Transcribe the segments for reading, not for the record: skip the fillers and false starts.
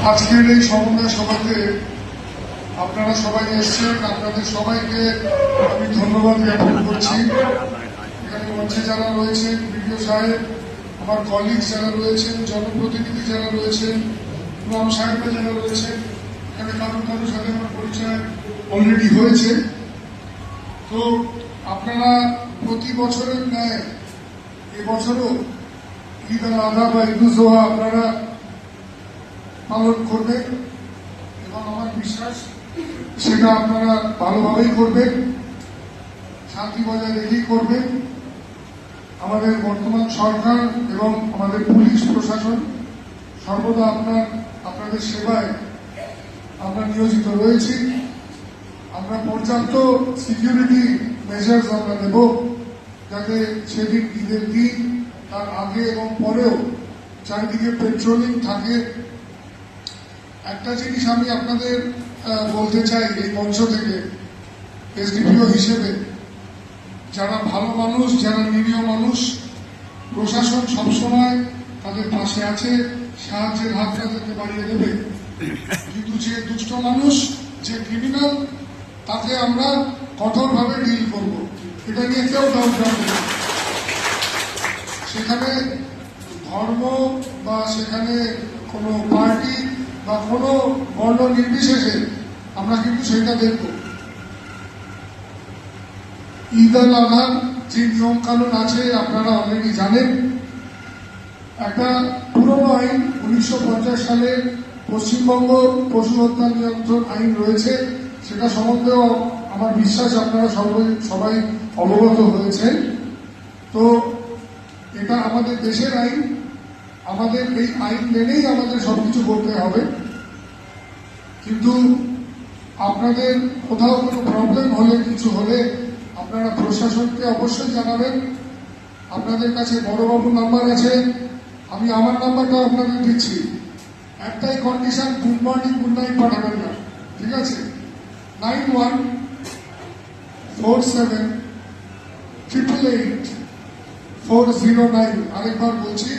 আজকের এই সমন্বয় সভাতে আপনারা সবাই এসেছেন। আপনাদের সবাইকে আমি ধন্যবাদ জ্ঞাপন করছি। এখানে মঞ্চে যারা রয়েছেন, বিডিও সাহেব, আমার কলিগ যারা রয়েছেন, জনপ্রতিনিধি যারা রয়েছেন, ইমাম সাহেবরা যারা রয়েছেন, এখানে কারোর সাথে আমার পরিচয় অলরেডি হয়েছে। তো আপনারা প্রতি বছরের ন্যায় এবছরও ঈদ আল আযহা বা ঈদ উল জুহা আপনারা পালন করবেন এবং আমার বিশ্বাস সেটা আপনারা ভালোভাবেই করবেন, শান্তি বজায় রেখেই করবেন। আমাদের বর্তমান সরকার এবং আমাদের পুলিশ প্রশাসন সর্বদা আপনাদের সেবায় আমরা নিয়োজিত রয়েছি। আমরা পর্যাপ্ত সিকিউরিটি মেজার্স আমরা নেব, যাতে সেদিন ঈদের দিন তার আগে এবং পরেও চারিদিকে পেট্রোলিং থাকে। একটা জিনিস আমি আপনাদের বলতে চাই এই মঞ্চ থেকে, এসডিপিও হিসেবে, যারা ভালো মানুষ, যারা নিরীহ মানুষ, প্রশাসন সবসময় তাদের পাশে আছে, সাহায্যের হাত তাদেরকে বাড়িয়ে দেবে। কিন্তু যে দুষ্ট মানুষ, যে ক্রিমিনাল, তাকে আমরা কঠোরভাবে ডিল করব, এটা নিয়ে কেউ ডাউট রাখবে না। সেখানে ধর্ম বা সেখানে কোনো পার্টি বা কোনো বর্ণ নির্বিশেষে আমরা কিন্তু সেটা দেখব। ঈদ আল আযহার যে নিয়ম কানুন আছে আপনারা অলরেডি জানেন। একটা পুরনো আইন 1950 সালে পশ্চিমবঙ্গ পশু হত্যা নিয়ন্ত্রণ আইন রয়েছে, সেটা সম্বন্ধেও আমার বিশ্বাস আপনারা সবাই অবগত হয়েছেন। তো এটা আমাদের দেশের আইন, আমাদের এই আইন মেনেই আমাদের সবকিছু করতে হবে। কিন্তু আপনাদের কোথাও কোনো প্রবলেম হলে, কিছু হলে আপনারা প্রশাসনকে অবশ্যই জানাবেন। আপনাদের কাছে বড়বাবুর নাম্বার আছে, আমি আমার নাম্বারটাও আপনাদের দিচ্ছি। একটাই condition, good morning good night পাঠাবেন না, ঠিক আছে? 9147888409। আরেকবার বলছি,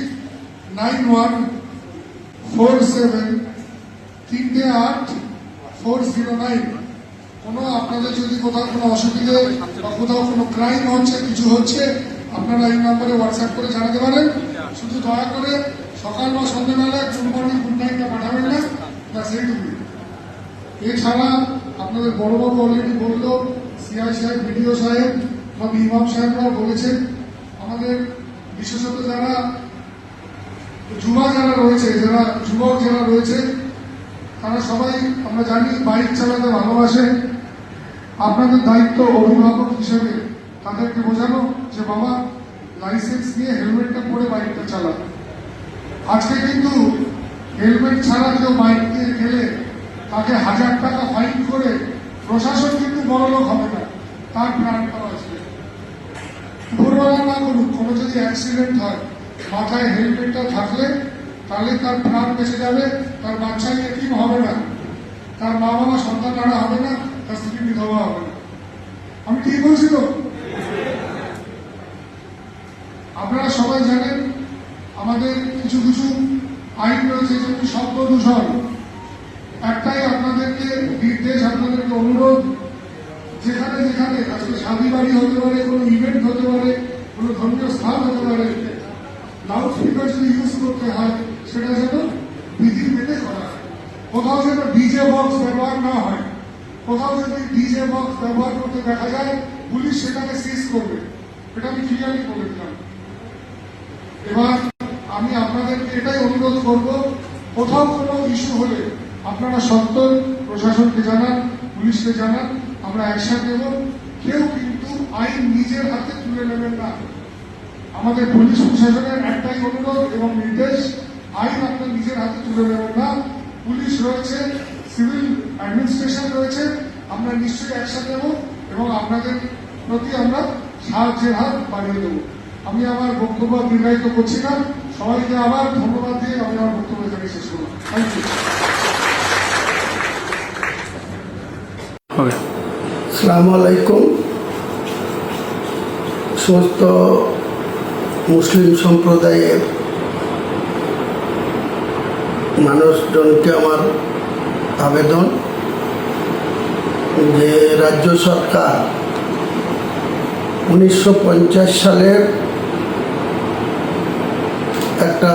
9147388409। কোনো আপনাদের যদি কোথাও কোনো অসুবিধে বা কোথাও কোনো ক্রাইম হচ্ছে, কিছু হচ্ছে, আপনারা এই নম্বরে হোয়াটসঅ্যাপ করে জানাতে পারেন। শুধু দয়া করে সকাল বা সন্ধ্যেবেলায় গুড মর্নিং গুড নাইটটা পাঠাবেন না, বা সেইটুকুই। এছাড়া আপনাদের বড়বাবু অলরেডি বলল, সিআই সাহেব, বিডিও সাহেব বা ইমাম সাহেবরাও বলেছেন। আমাদের বিশেষত যারা যারা রয়েছে, যারা যুবক যারা রয়েছে, তারা সবাই আমরা জানি বাইক চালাতে ভালোবাসে। আপনাদের দায়িত্ব অভিভাবক হিসেবে তাদেরকে বোঝানো যে বাবা, লাইসেন্স নিয়ে হেলমেটটা পরে বাইকটা চালা। আজকে কিন্তু হেলমেট ছাড়া কেউ বাইক নিয়ে গেলে তাকে 1000 টাকা ফাইন করে প্রশাসন কিন্তু বড়লোক হবে না, তার প্রাণটাও আসবে। উপরওয়ালা না করুক, কোনো যদি অ্যাক্সিডেন্ট হয়, মাথায় হেলমেটটা থাকলে তাহলে তার প্রাণ বেঁচে যাবে, তার বাচ্চা এতিম হবে না, তার মা বাবা সন্তান হারা হবে না, তার স্ত্রী বিধবা হবে না। আমি ঠিক বলছি তো? আপনারা সবাই জানেন আমাদের কিছু কিছু আইন রয়েছে, যেমন শব্দ দূষণ। একটাই আপনাদেরকে নির্দেশ, আপনাদেরকে অনুরোধ, যেখানে যেখানে আজকে শাদী বাড়ি হতে পারে, কোনো ইভেন্ট হতে পারে, কোনো ধর্মীয় স্থান হতে পারে, লাউড স্পিকার যদি ইউজ করতে হয় সেটা যেন বিধি মেনে করা হয়। কোথাও যেন ডিজে বক্স ব্যবহার না হয়। কোথাও যদি ডিজে বক্স ব্যবহার করতে দেখা যায়, পুলিশ সেটাকে সিজ করবে। এটা আমি ক্লিয়ারলি বলে দিলাম। এবার আমি আপনাদেরকে এটাই অনুরোধ করব, কোথাও কোনো ইস্যু হলে আপনারা সত্তর প্রশাসনকে জানান, পুলিশকে জানান, আমরা অ্যাকশন নেব। কেউ কিন্তু আইন নিজের হাতে তুলে নেবেন না। আমাদের পুলিশ প্রশাসনের একটাই অনুরোধ এবং নির্দেশ, আইন আপনার নিজের হাতে তুলে নেবেন না। পুলিশ রয়েছে, সিভিল অ্যাডমিনিস্ট্রেশন রয়েছে, আমরা নিশ্চয়ই অ্যাকশন নেব এবং আপনাদের প্রতি আমরা সাহায্যের হাত বাড়িয়ে দেব। আমি আমার বক্তব্য দীর্ঘায়িত করছি না, সবাইকে আবার ধন্যবাদ দিয়ে আমি আমার বক্তব্য এখানে শেষ করলাম। Thank you. আসসালামু আলাইকুম। সমস্ত মুসলিম সম্প্রদায়ের মানুষজনকে আমার আবেদন যে রাজ্য সরকার 1950 সালের একটা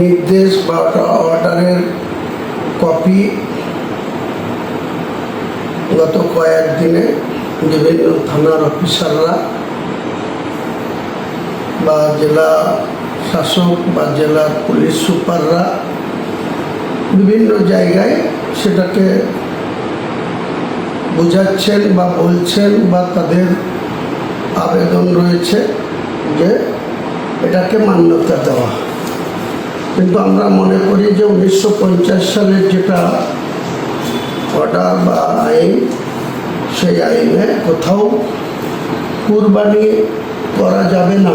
নির্দেশ বা অর্ডারের কপি গত কয়েকদিনে বিভিন্ন থানার অফিসাররা বা জেলা শাসক বা জেলার পুলিশ সুপাররা বিভিন্ন জায়গায় সেটাকে বোঝাচ্ছেন বা বলছেন বা তাদের আবেদন রয়েছে যে এটাকে মান্যতা দেওয়া। কিন্তু আমরা মনে করি যে 1950 সালের যেটা অর্ডার বা আইন, সেই আইনে কোথাও কুরবানি করা যাবে না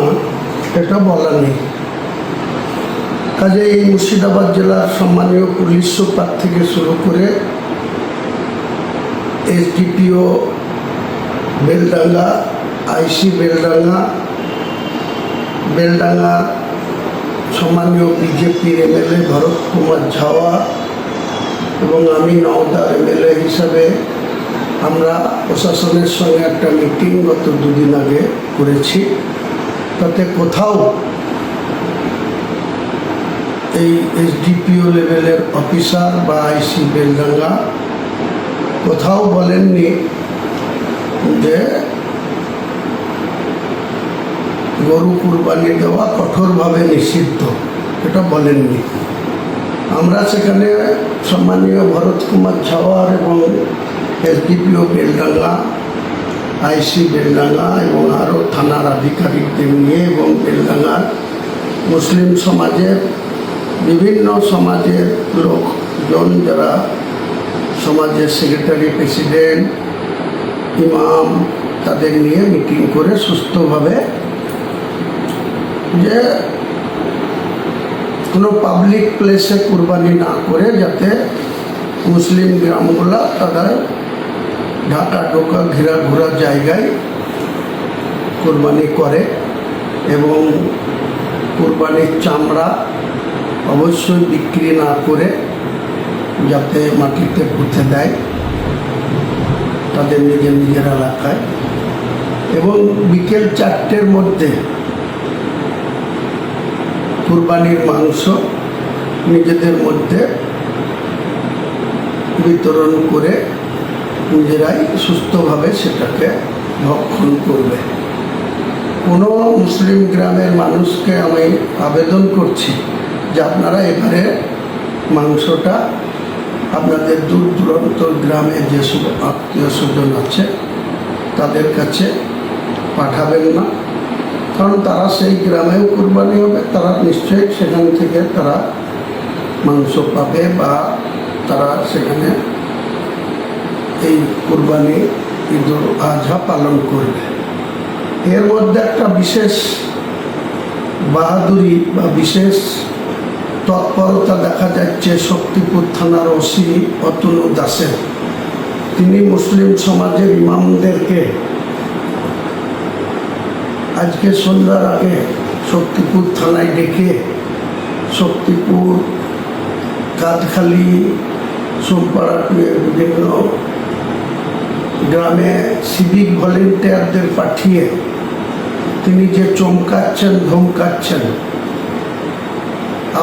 এটা বলা নেই। কাজে এই মুর্শিদাবাদ জেলার সম্মানীয় পুলিশ সুপার থেকে শুরু করে এসডিপিও বেলডাঙ্গা, আইসি বেলডাঙ্গা সম্মানীয় বিজেপির এমএলএ ভরত কুমার ঝাওয়া এবং আমি নওদার এমএলএ হিসাবে আমরা প্রশাসনের সঙ্গে একটা মিটিং গত দুদিন আগে করেছি। তাতে কোথাও এই এসডিপিও লেভেলের অফিসার বা আইসি বেলডাঙ্গা কোথাও বলেননি যে গরু কুরবানি দেওয়া কঠোরভাবে নিষিদ্ধ, এটা বলেননি। আমরা সেখানে সম্মানীয় ভরত কুমার ঝাওয়ার এবং এসডিপিও বেলডাঙ্গা, আইসি বেলডাঙ্গা এবং আরও থানার আধিকারিকদের নিয়ে এবং বেলডাঙ্গার মুসলিম সমাজের বিভিন্ন সমাজের লোকজন যারা সমাজের সেক্রেটারি, প্রেসিডেন্ট, ইমাম, তাদের নিয়ে মিটিং করে সুস্থভাবে যে কোনো পাবলিক প্লেসে কুরবানি না করে যাতে মুসলিম গ্রামগুলা তাদের ঢাকা ঢোকা ঘোরা জায়গায় কুরবানি করে এবং কুরবানির চামড়া অবশ্যই বিক্রি না করে যাতে মাটিতে পুঁতে দেয় তাদের নিজের এলাকায়, এবং বিকেল 4টের মধ্যে কুরবানির মাংস নিজেদের মধ্যে বিতরণ করে নিজেরাই সুস্থভাবে সেটাকে ভক্ষণ করবে। কোনো মুসলিম গ্রামের মানুষকে আমি আবেদন করছি যে আপনারা এবারে মাংসটা আপনাদের দূর দূরান্ত গ্রামে যেসব আত্মীয় স্বজন আছে তাদের কাছে পাঠাবেন না, কারণ তারা সেই গ্রামেও কুরবানি হবে, তারা নিশ্চয়ই সেখান থেকে তারা মাংস পাবে বা তারা সেখানে এই কুরবানি ঈদুল আজহা পালন করবে। এর মধ্যে একটা বিশেষ বাহাদুরি বা বিশেষ তৎপরতা দেখা যাচ্ছে শক্তিপুর থানার ওসি অতনু দাসের। তিনি মুসলিম সমাজের ইমামদেরকে আজকে সন্ধ্যার আগে শক্তিপুর থানায় ডেকে শক্তিপুর, কাঁধখালি, সোমপাড়াটুয়ের বিভিন্ন গ্রামে সিভিক ভলেন্টিয়ারদের পাঠিয়ে তিনি যে চমকাচ্ছেন, ধমকাচ্ছেন,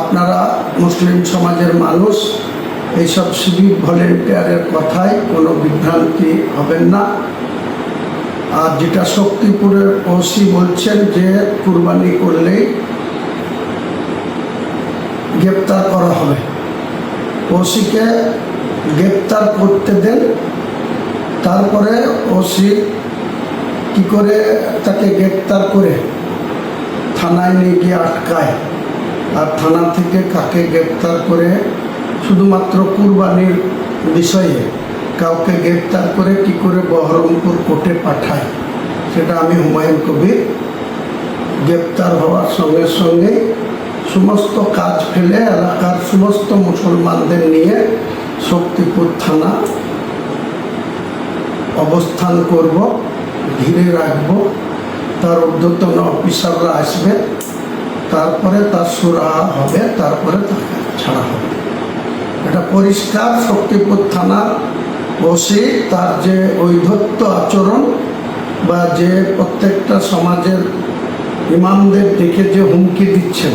আপনারা মুসলিম সমাজের মানুষ এইসব সিভিক ভলেন্টিয়ারের কথায় কোনো বিভ্রান্তি হবেন না। আর যেটা শক্তিপুরের ওসি বলছেন যে কুরবানি করলেই গ্রেপ্তার করা হবে, ওসিকে গ্রেপ্তার করতে দেন, তারপরে ওসি কি করে তাকে গ্রেপ্তার করে থানায় নিয়ে গিয়ে আটকায়, আর থানা থেকে কাকে গ্রেপ্তার করে শুধুমাত্র কুরবানির বিষয়ে কাউকে গ্রেপ্তার করে কি করে বহরমপুর কোর্টে পাঠায়, সেটা আমি হুমায়ুন কবির গ্রেপ্তার হওয়ার সঙ্গে সঙ্গে সমস্ত কাজ ফেলে এলাকার সমস্ত মুসলমানদের নিয়ে শক্তিপুর থানা অবস্থান করব, ঘিরে রাখব তার ঊর্ধ্বতন অফিসাররা আসবে, তারপরে তার সুরাহা হবে, তারপরে তাকে ছাড়া হবে। এটা পরিষ্কার। শক্তিপুর থানার ওসি তার যে ঔদ্ধত্য আচরণ বা যে প্রত্যেকটা সমাজের ইমামদের দেখে যে হুমকি দিচ্ছেন,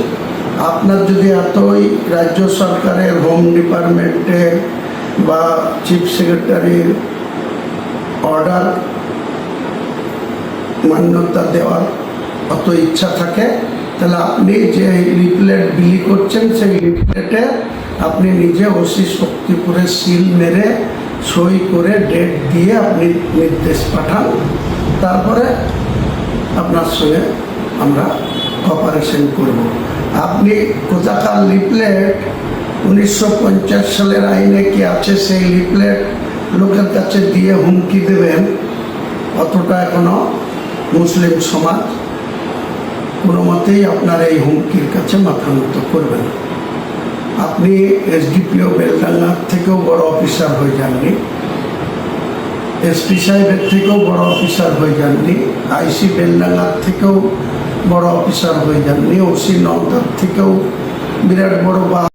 আপনার যদি এতই রাজ্য সরকারের হোম ডিপার্টমেন্টের বা চিফ সেক্রেটারির অর্ডার মান্যতা দেওয়ার অত ইচ্ছা থাকে, তাহলে আপনি যে লিফলেট বিলি করছেন সেই লিফলেটে আপনি নিজে ওসি শক্তিপুরে সিল মেরে সই করে ডেট দিয়ে আপনি নির্দেশ পাঠান, তারপরে আপনার সঙ্গে আমরা অপারেশন করব। আপনি কোথাকার লিফলেট 1950 সালের আইনে কি আছে সেই লিফলেট লোকের কাছে দিয়ে হুমকি দেবেন, অতটা এখনো মুসলিম সমাজ কোনো মতেই আপনার এই হুমকির কাছে মাথা নত করবেন। আপনি এসডিপিও বেলডাঙ্গার থেকেও বড় অফিসার হয়ে যাননি, এসপি সাহেবের থেকেও বড় অফিসার হয়ে যাননি, আইসি বেলডাঙ্গার থেকেও বড় অফিসার হয়ে যাননি, ওসি নওদার থেকেও বিরাট বড় বা